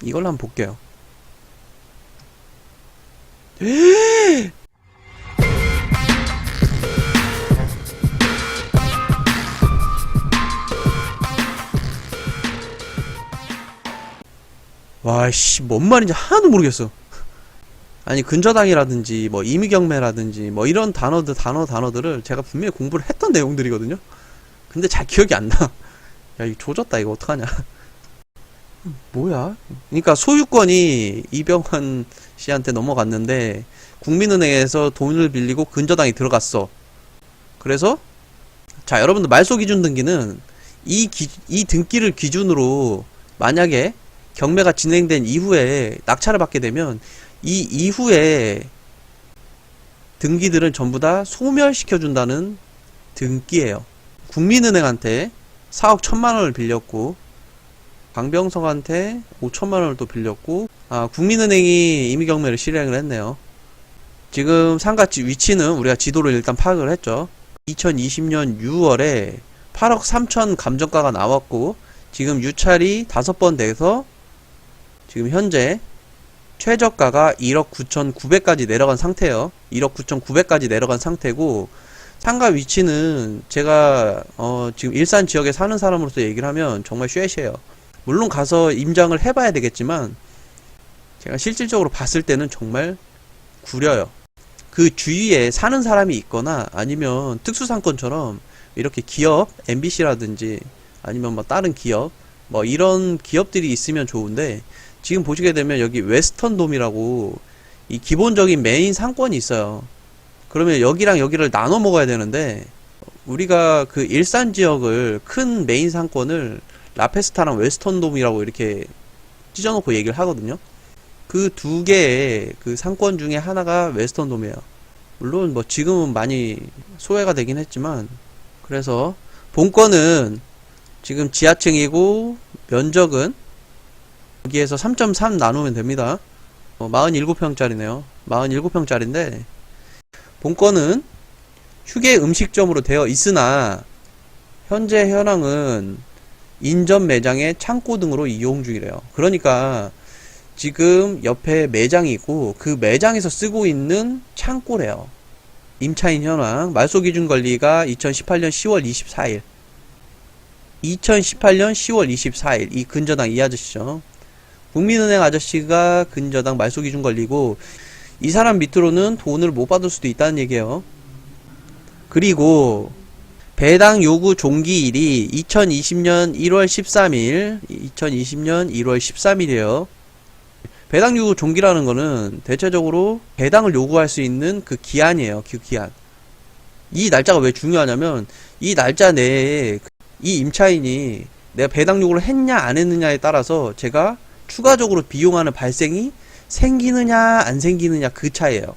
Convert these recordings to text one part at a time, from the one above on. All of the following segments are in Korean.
이걸로 한번 볼게요. 와씨 뭔 말인지 하나도 모르겠어. 아니 근저당이라든지 뭐 임의경매라든지 뭐 이런 단어들을 제가 분명히 공부를 했던 내용들이거든요. 근데 잘 기억이 안 나. 야 이거 조졌다. 이거 어떡하냐. 뭐야? 그러니까 소유권이 이병헌 씨한테 넘어갔는데 국민은행에서 돈을 빌리고 근저당이 들어갔어. 그래서 자 여러분들 말소기준 등기는 이 등기를 기준으로 만약에 경매가 진행된 이후에 낙찰을 받게 되면 이 이후에 등기들은 전부 다 소멸시켜준다는 등기예요. 국민은행한테 4억 1천만원을 빌렸고 강병석한테 5천만원을 또 빌렸고 국민은행이 임의경매를 실행을 했네요. 지금 상가 위치는 우리가 지도를 일단 파악을 했죠. 2020년 6월에 8억 3천 감정가가 나왔고 지금 유찰이 5번 돼서 지금 현재 최저가가 1억 9,900까지 내려간 상태예요. 1억 9,900까지 내려간 상태고 상가 위치는 제가 지금 일산 지역에 사는 사람으로서 얘기를 하면 정말 쉐시해요. 물론 가서 임장을 해봐야 되겠지만 제가 실질적으로 봤을 때는 정말 구려요. 그 주위에 사는 사람이 있거나 아니면 특수상권처럼 이렇게 기업, MBC라든지 아니면 뭐 다른 기업 뭐 이런 기업들이 있으면 좋은데 지금 보시게 되면 여기 웨스턴돔이라고 이 기본적인 메인 상권이 있어요. 그러면 여기랑 여기를 나눠 먹어야 되는데 우리가 그 일산 지역을 큰 메인 상권을 라페스타랑 웨스턴돔이라고 이렇게 찢어놓고 얘기를 하거든요. 그 두 개의 그 상권 중에 하나가 웨스턴돔이에요. 물론 뭐 지금은 많이 소외가 되긴 했지만 그래서 본건은 지금 지하층이고 면적은 여기에서 3.3 나누면 됩니다. 47평짜리네요. 47평짜리인데 본건은 휴게 음식점으로 되어 있으나 현재 현황은 인접 매장의 창고 등으로 이용 중이래요. 그러니까 지금 옆에 매장이 있고 그 매장에서 쓰고 있는 창고래요. 임차인 현황 말소기준 권리가 2018년 10월 24일 2018년 10월 24일 이 근저당 이 아저씨죠. 국민은행 아저씨가 근저당 말소기준 권리고 이 사람 밑으로는 돈을 못 받을 수도 있다는 얘기예요. 그리고 배당 요구 종기일이 2020년 1월 13일 2020년 1월 13일이에요. 배당 요구 종기라는 거는 대체적으로 배당을 요구할 수 있는 그 기한이에요. 그 기한. 이 날짜가 왜 중요하냐면 이 날짜 내에 이 임차인이 내가 배당 요구를 했냐 안 했느냐에 따라서 제가 추가적으로 비용하는 발생이 생기느냐 안 생기느냐 그 차이에요.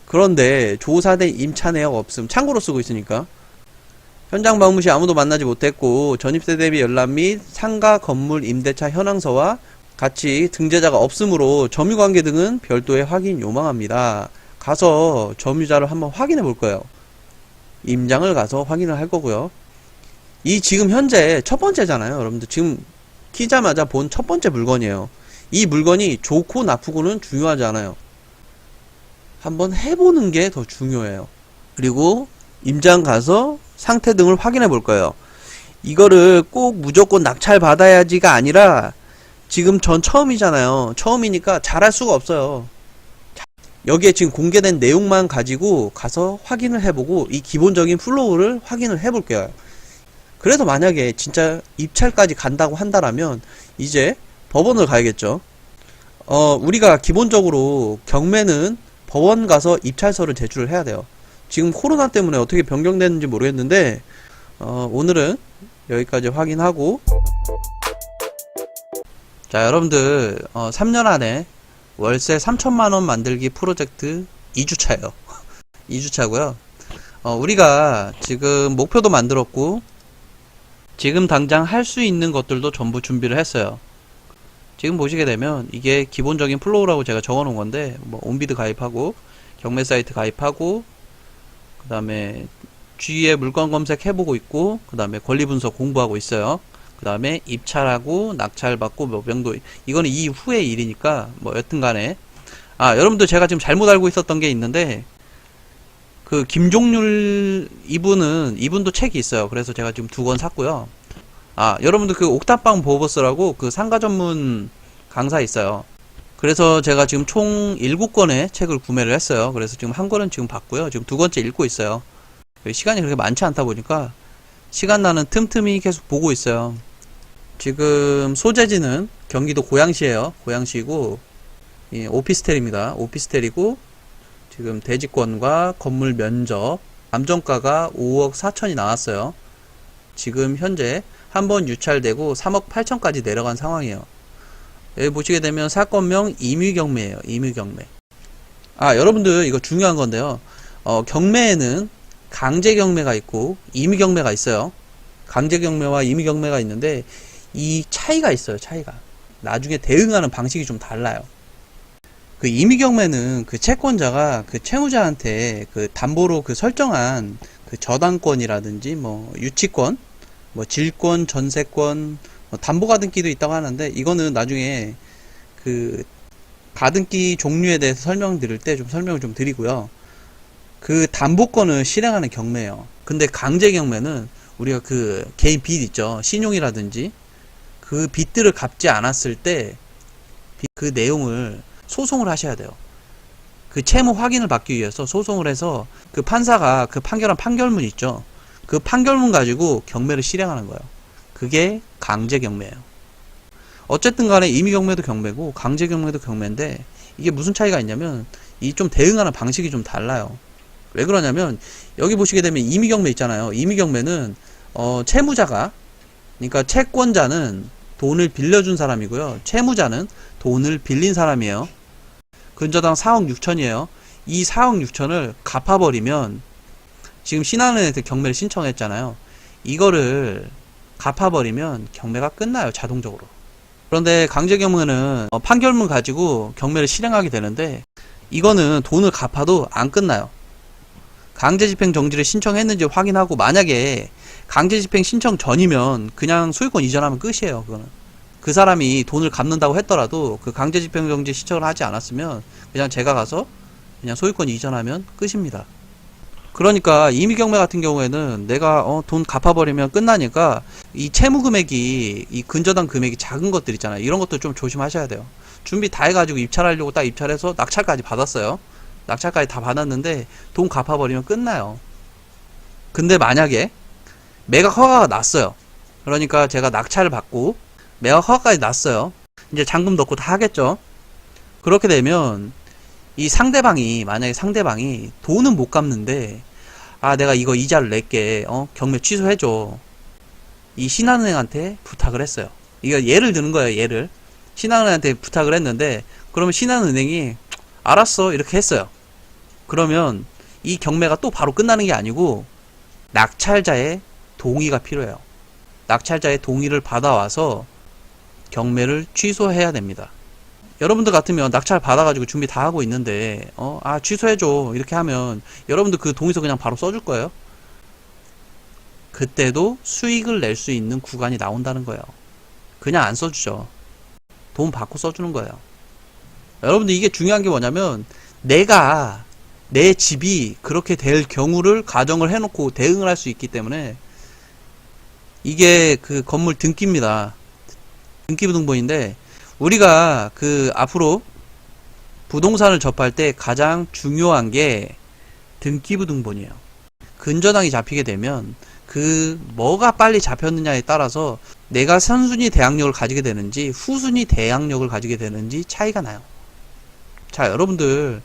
그런데 조사된 임차 내역 없음 창고로 쓰고 있으니까 현장 방문 시 아무도 만나지 못했고 전입세 대비 열람 및 상가 건물 임대차 현황서와 같이 등재자가 없으므로 점유관계 등은 별도의 확인 요망합니다. 가서 점유자를 한번 확인해 볼 거예요. 임장을 가서 확인을 할 거고요. 이 지금 현재 첫 번째잖아요. 여러분들 지금 키자마자 본 첫 번째 물건이에요. 이 물건이 좋고 나쁘고는 중요하지 않아요. 한번 해보는 게 더 중요해요. 그리고 임장 가서 상태 등을 확인해 볼 거예요. 이거를 꼭 무조건 낙찰 받아야지가 아니라 지금 전 처음이잖아요. 처음이니까 잘할 수가 없어요. 여기에 지금 공개된 내용만 가지고 가서 확인을 해보고 이 기본적인 플로우를 확인을 해볼게요. 그래서 만약에 진짜 입찰까지 간다고 한다라면 이제 법원을 가야겠죠. 우리가 기본적으로 경매는 법원 가서 입찰서를 제출을 해야 돼요. 지금 코로나 때문에 어떻게 변경됐는지 모르겠는데 오늘은 여기까지 확인하고 자 여러분들 3년 안에 월세 3천만원 만들기 프로젝트 2주차예요 2주차고요 우리가 지금 목표도 만들었고 지금 당장 할 수 있는 것들도 전부 준비를 했어요. 지금 보시게 되면 이게 기본적인 플로우라고 제가 적어 놓은 건데 뭐 온비드 가입하고 경매 사이트 가입하고 그 다음에 주위에 물건 검색 해보고 있고 그 다음에 권리 분석 공부하고 있어요. 그 다음에 입찰하고 낙찰받고 몇 정도, 이거는 이후의 일이니까 뭐 여튼간에, 여러분들 제가 지금 잘못 알고 있었던 게 있는데, 그 김종률 이분도 책이 있어요. 그래서 제가 지금 2권 샀고요. 여러분들 그 옥탑방 보버스라고 그 상가 전문 강사 있어요. 그래서 제가 지금 총 7권의 책을 구매를 했어요. 그래서 지금 1권은 지금 봤고요. 지금 2권째 읽고 있어요. 시간이 그렇게 많지 않다 보니까 시간 나는 틈틈이 계속 보고 있어요. 지금 소재지는 경기도 고양시에요. 고양시고 오피스텔입니다. 오피스텔이고 지금 대지권과 건물 면적 감정가가 5억 4천이 나왔어요. 지금 현재 한 번 유찰되고 3억 8천까지 내려간 상황이에요. 여기 보시게 되면 사건명 임의경매예요. 임의경매. 여러분들 이거 중요한 건데요. 경매에는 강제경매가 있고 임의경매가 있어요. 강제경매와 임의경매가 있는데 이 차이가 있어요. 차이가. 나중에 대응하는 방식이 좀 달라요. 그 임의경매는 그 채권자가 그 채무자한테 그 담보로 그 설정한 그 저당권이라든지 뭐 유치권, 뭐 질권, 전세권, 뭐 담보 가등기도 있다고 하는데, 이거는 나중에 그 가등기 종류에 대해서 설명드릴 때 좀 설명을 좀 드리고요. 그 담보권을 실행하는 경매예요. 근데 강제경매는 우리가 그 개인 빚 있죠. 신용이라든지 그 빚들을 갚지 않았을 때 그 내용을 소송을 하셔야 돼요. 그 채무 확인을 받기 위해서 소송을 해서 그 판사가 그 판결한 판결문 있죠. 그 판결문 가지고 경매를 실행하는 거예요. 그게 강제경매예요. 어쨌든 간에 임의경매도 경매고 강제경매도 경매인데, 이게 무슨 차이가 있냐면 이 좀 대응하는 방식이 좀 달라요. 왜 그러냐면 여기 보시게 되면 임의경매 있잖아요. 임의경매는 채무자가, 그러니까 채권자는 돈을 빌려준 사람이고요. 채무자는 돈을 빌린 사람이에요. 근저당 4억 6천이에요. 이 4억 6천을 갚아버리면, 지금 신한은행한테 경매를 신청했잖아요. 이거를 갚아버리면 경매가 끝나요. 자동적으로. 그런데 강제경매는 판결문 가지고 경매를 실행하게 되는데, 이거는 돈을 갚아도 안 끝나요. 강제집행정지를 신청했는지 확인하고, 만약에 강제집행 신청 전이면 그냥 소유권 이전하면 끝이에요. 그거는 그 사람이 돈을 갚는다고 했더라도 그 강제집행정지 신청을 하지 않았으면 그냥 제가 가서 그냥 소유권 이전하면 끝입니다. 그러니까 임의경매 같은 경우에는 내가 돈 갚아버리면 끝나니까 이 채무 금액이, 이 근저당 금액이 작은 것들 있잖아요. 이런 것도 좀 조심하셔야 돼요. 준비 다 해가지고 입찰하려고 딱 입찰해서 낙찰까지 받았어요. 낙찰까지 다 받았는데 돈 갚아버리면 끝나요. 근데 만약에 매각 허가가 났어요. 그러니까 제가 낙찰을 받고 매각 허가까지 났어요. 이제 잔금 넣고 다 하겠죠. 그렇게 되면 이 상대방이, 만약에 상대방이 돈은 못 갚는데, 내가 이거 이자를 낼게, 경매 취소해줘, 이 신한은행한테 부탁을 했어요. 이거 예를 드는 거예요. 예를 신한은행한테 부탁을 했는데, 그러면 신한은행이 알았어 이렇게 했어요. 그러면 이 경매가 또 바로 끝나는 게 아니고 낙찰자의 동의가 필요해요. 낙찰자의 동의를 받아와서 경매를 취소해야 됩니다. 여러분들 같으면 낙찰 받아가지고 준비 다 하고 있는데 취소해줘 이렇게 하면 여러분들 그 동의서 그냥 바로 써줄 거예요. 그때도 수익을 낼 수 있는 구간이 나온다는 거예요. 그냥 안 써주죠. 돈 받고 써주는 거예요. 여러분들 이게 중요한 게 뭐냐면, 내 집이 그렇게 될 경우를 가정을 해놓고 대응을 할 수 있기 때문에, 이게 그 건물 등기입니다. 등기부등본인데, 우리가 그 앞으로 부동산을 접할 때 가장 중요한 게 등기부등본이에요. 근저당이 잡히게 되면 그 뭐가 빨리 잡혔느냐에 따라서 내가 선순위 대항력을 가지게 되는지 후순위 대항력을 가지게 되는지 차이가 나요. 자, 여러분들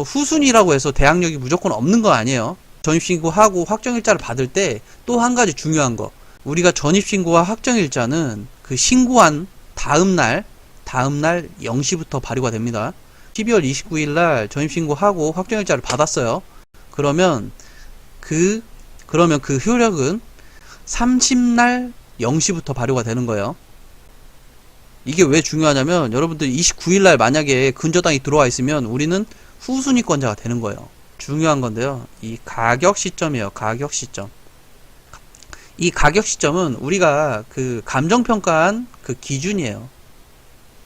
후순위라고 해서 대항력이 무조건 없는 거 아니에요. 전입신고하고 확정일자를 받을 때 또 한 가지 중요한 거, 우리가 전입신고와 확정일자는 그 신고한 다음날 0시부터 발효가 됩니다. 12월 29일날 전입신고하고 확정일자를 받았어요. 그러면 그 효력은 30날 0시부터 발효가 되는 거예요. 이게 왜 중요하냐면, 여러분들 29일날 만약에 근저당이 들어와 있으면 우리는 후순위권자가 되는 거예요. 중요한 건데요. 이 가격 시점이에요. 가격 시점. 이 가격 시점은 우리가 그 감정평가한 그 기준이에요.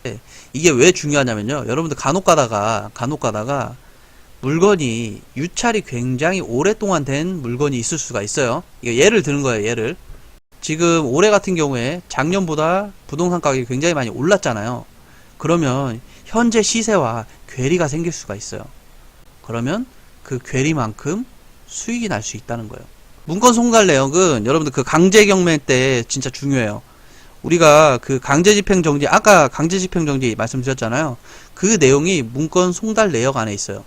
네, 이게 왜 중요하냐면요. 여러분들 간혹 가다가 물건이 유찰이 굉장히 오랫동안 된 물건이 있을 수가 있어요. 이거 예를 드는 거예요, 예를. 지금 올해 같은 경우에 작년보다 부동산 가격이 굉장히 많이 올랐잖아요. 그러면 현재 시세와 괴리가 생길 수가 있어요. 그러면 그 괴리만큼 수익이 날 수 있다는 거예요. 문건 송달 내역은 여러분들 그 강제 경매 때 진짜 중요해요. 우리가 그 강제집행정지, 아까 강제집행정지 말씀드렸잖아요. 그 내용이 문건 송달 내역 안에 있어요.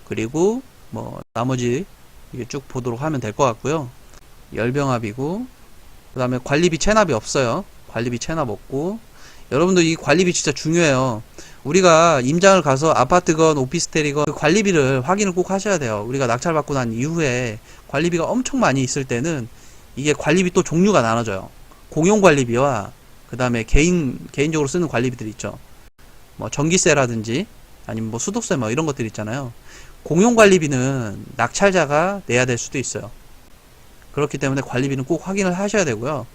그리고 뭐 나머지 이게 쭉 보도록 하면 될 것 같고요. 열병합이고, 그 다음에 관리비 체납이 없어요. 관리비 체납 없고. 여러분들 이 관리비 진짜 중요해요. 우리가 임장을 가서 아파트건 오피스텔이건 그 관리비를 확인을 꼭 하셔야 돼요. 우리가 낙찰받고 난 이후에 관리비가 엄청 많이 있을 때는 이게 관리비 또 종류가 나눠져요. 공용관리비와 그 다음에 개인적으로 쓰는 관리비들 있죠. 뭐 전기세라든지 아니면 뭐 수도세 뭐 이런 것들 있잖아요. 공용관리비는 낙찰자가 내야 될 수도 있어요. 그렇기 때문에 관리비는 꼭 확인을 하셔야 되고요.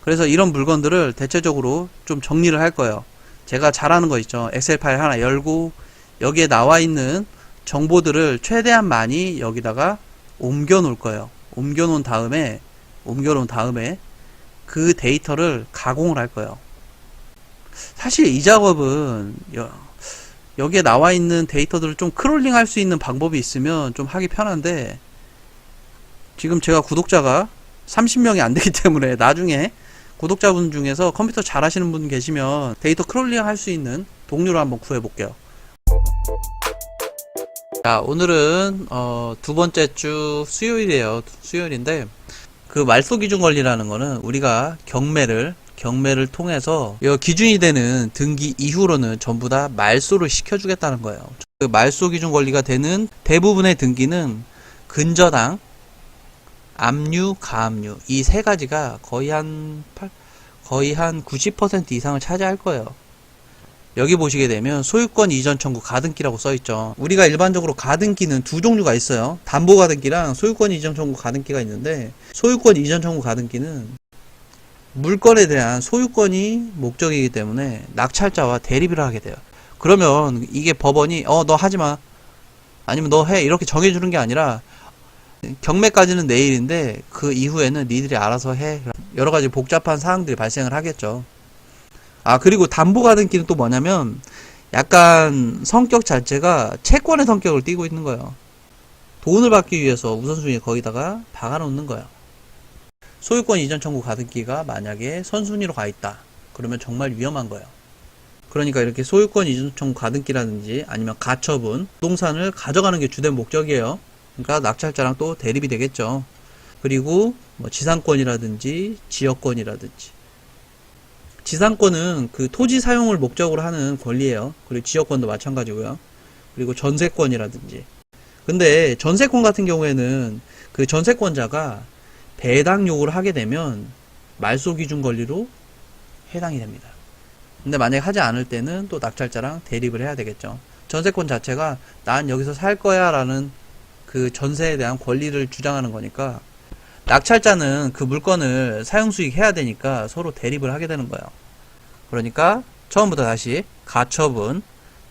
그래서 이런 물건들을 대체적으로 좀 정리를 할 거예요. 제가 잘하는 거 있죠. 엑셀 파일 하나 열고 여기에 나와 있는 정보들을 최대한 많이 여기다가 옮겨 놓을 거예요. 옮겨 놓은 다음에 그 데이터를 가공을 할 거예요. 사실 이 작업은 여기에 나와 있는 데이터들을 좀 크롤링 할 수 있는 방법이 있으면 좀 하기 편한데, 지금 제가 구독자가 30명이 안 되기 때문에 나중에 구독자분 중에서 컴퓨터 잘 하시는 분 계시면 데이터 크롤링 할 수 있는 동료를 한번 구해 볼게요. 자, 오늘은 두 번째 주 수요일이에요. 수요일인데, 그 말소 기준 권리라는 거는 우리가 경매를 통해서 기준이 되는 등기 이후로는 전부 다 말소를 시켜주겠다는 거예요. 그 말소 기준 권리가 되는 대부분의 등기는 근저당, 압류, 가압류 이 세 가지가 거의 한 90% 이상을 차지할 거예요. 여기 보시게 되면 소유권 이전 청구 가등기라고 써있죠. 우리가 일반적으로 가등기는 두 종류가 있어요. 담보 가등기랑 소유권 이전 청구 가등기가 있는데, 소유권 이전 청구 가등기는 물건에 대한 소유권이 목적이기 때문에 낙찰자와 대립을 하게 돼요. 그러면 이게 법원이 너 하지마, 아니면 너 해, 이렇게 정해주는 게 아니라 경매까지는 내일인데 그 이후에는 니들이 알아서 해, 여러가지 복잡한 사항들이 발생을 하겠죠. 그리고 담보 가등기는 또 뭐냐면 약간 성격 자체가 채권의 성격을 띠고 있는 거예요. 돈을 받기 위해서 우선순위에 거기다가 박아놓는 거예요. 소유권 이전 청구 가등기가 만약에 선순위로 가 있다, 그러면 정말 위험한 거예요. 그러니까 이렇게 소유권 이전 청구 가등기라든지 아니면 가처분, 부동산을 가져가는 게 주된 목적이에요. 그러니까 낙찰자랑 또 대립이 되겠죠. 그리고 뭐 지상권이라든지 지역권이라든지, 지상권은 그 토지 사용을 목적으로 하는 권리예요. 그리고 지역권도 마찬가지고요. 그리고 전세권이라든지. 근데 전세권 같은 경우에는 그 전세권자가 배당 요구를 하게 되면 말소 기준 권리로 해당이 됩니다. 근데 만약에 하지 않을 때는 또 낙찰자랑 대립을 해야 되겠죠. 전세권 자체가 난 여기서 살 거야 라는 그 전세에 대한 권리를 주장하는 거니까, 낙찰자는 그 물건을 사용수익 해야 되니까 서로 대립을 하게 되는 거예요. 그러니까 처음부터 다시 가처분,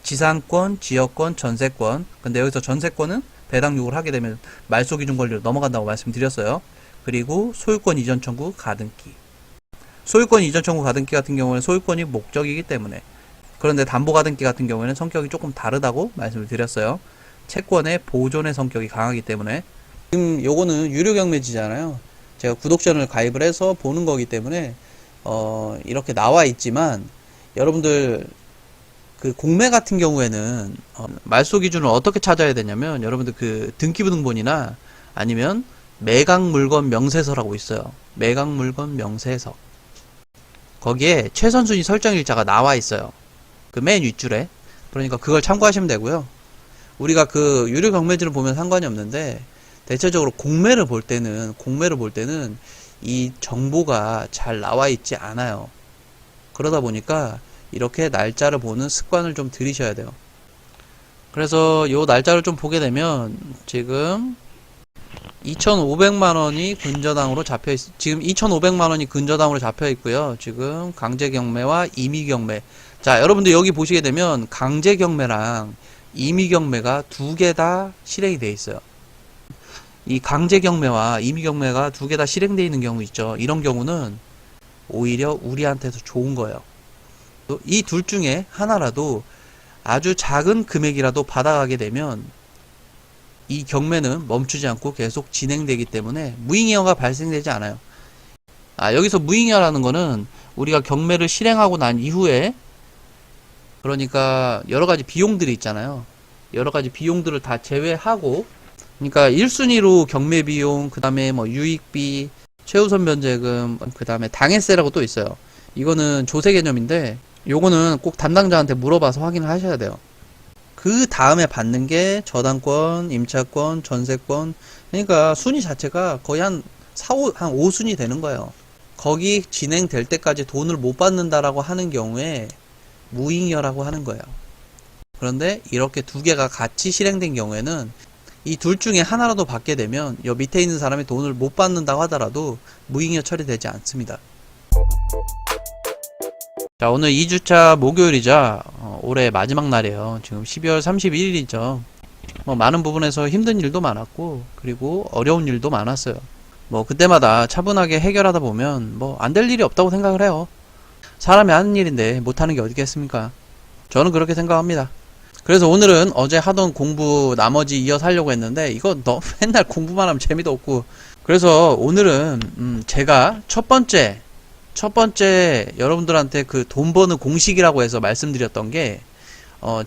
지상권, 지역권, 전세권. 근데 여기서 전세권은 배당 요구를 하게 되면 말소 기준 권리로 넘어간다고 말씀드렸어요. 그리고 소유권 이전 청구 가등기. 소유권 이전 청구 가등기 같은 경우는 소유권이 목적이기 때문에. 그런데 담보 가등기 같은 경우에는 성격이 조금 다르다고 말씀을 드렸어요. 채권의 보존의 성격이 강하기 때문에. 지금 요거는 유료 경매지잖아요. 제가 구독전을 가입을 해서 보는 거기 때문에 이렇게 나와 있지만, 여러분들 그 공매 같은 경우에는 말소 기준을 어떻게 찾아야 되냐면, 여러분들 그 등기부등본이나 아니면 매각물건 명세서라고 있어요. 매각물건 명세서. 거기에 최선순위 설정일자가 나와 있어요. 그 맨 윗줄에. 그러니까 그걸 참고하시면 되고요. 우리가 그 유료 경매지를 보면 상관이 없는데, 대체적으로 공매를 볼 때는 이 정보가 잘 나와 있지 않아요. 그러다 보니까 이렇게 날짜를 보는 습관을 좀 들이셔야 돼요. 그래서 요 날짜를 좀 보게 되면 지금 2,500만 원이 근저당으로 잡혀 있, 지금 2,500만 원이 근저당으로 잡혀 있고요. 지금 강제 경매와 임의 경매. 자, 여러분들 여기 보시게 되면 강제 경매랑 임의 경매가 두 개 다 실행이 돼 있어요. 이 강제 경매와 임의 경매가 두 개 다 실행되어 있는 경우 있죠. 이런 경우는 오히려 우리한테서 좋은 거예요. 이 둘 중에 하나라도 아주 작은 금액이라도 받아가게 되면 이 경매는 멈추지 않고 계속 진행되기 때문에 무잉여가 발생되지 않아요. 여기서 무잉여라는 거는 우리가 경매를 실행하고 난 이후에, 그러니까 여러 가지 비용들이 있잖아요. 여러 가지 비용들을 다 제외하고, 그러니까 1순위로 경매 비용, 그 다음에 뭐 유익비, 최우선 변제금, 그 다음에 당해세라고 또 있어요. 이거는 조세 개념인데 요거는 꼭 담당자한테 물어봐서 확인을 하셔야 돼요. 그 다음에 받는 게 저당권, 임차권, 전세권. 그러니까 순위 자체가 거의 한 5순위 되는 거예요. 거기 진행될 때까지 돈을 못 받는다라고 하는 경우에 무잉여라고 하는 거예요. 그런데 이렇게 두 개가 같이 실행된 경우에는 이 둘 중에 하나라도 받게 되면 여 밑에 있는 사람이 돈을 못 받는다고 하더라도 무잉여 처리되지 않습니다. 자, 오늘 2주차 목요일이자 올해 마지막 날이에요. 지금 12월 31일이죠. 뭐 많은 부분에서 힘든 일도 많았고 그리고 어려운 일도 많았어요. 뭐 그때마다 차분하게 해결하다 보면 뭐 안 될 일이 없다고 생각을 해요. 사람이 하는 일인데 못하는 게 어디겠습니까? 저는 그렇게 생각합니다. 그래서 오늘은 어제 하던 공부 나머지 이어서 하려고 했는데 이거 너 맨날 공부만 하면 재미도 없고, 그래서 오늘은 제가 첫 번째 여러분들한테 그 돈 버는 공식이라고 해서 말씀드렸던 게,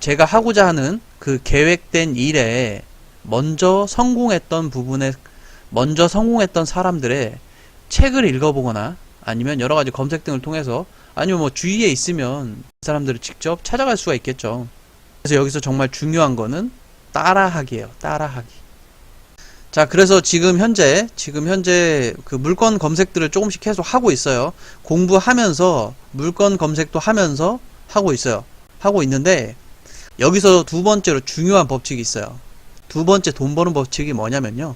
제가 하고자 하는 그 계획된 일에 먼저 성공했던 사람들의 책을 읽어보거나 아니면 여러 가지 검색 등을 통해서, 아니면 뭐 주위에 있으면 그 사람들을 직접 찾아갈 수가 있겠죠. 그래서 여기서 정말 중요한 거는 따라하기예요. 따라하기. 자, 그래서 지금 현재 그 물건 검색들을 조금씩 계속 하고 있어요. 공부하면서 물건 검색도 하면서 하고 있어요. 하고 있는데 여기서 두 번째로 중요한 법칙이 있어요. 두 번째 돈 버는 법칙이 뭐냐면요,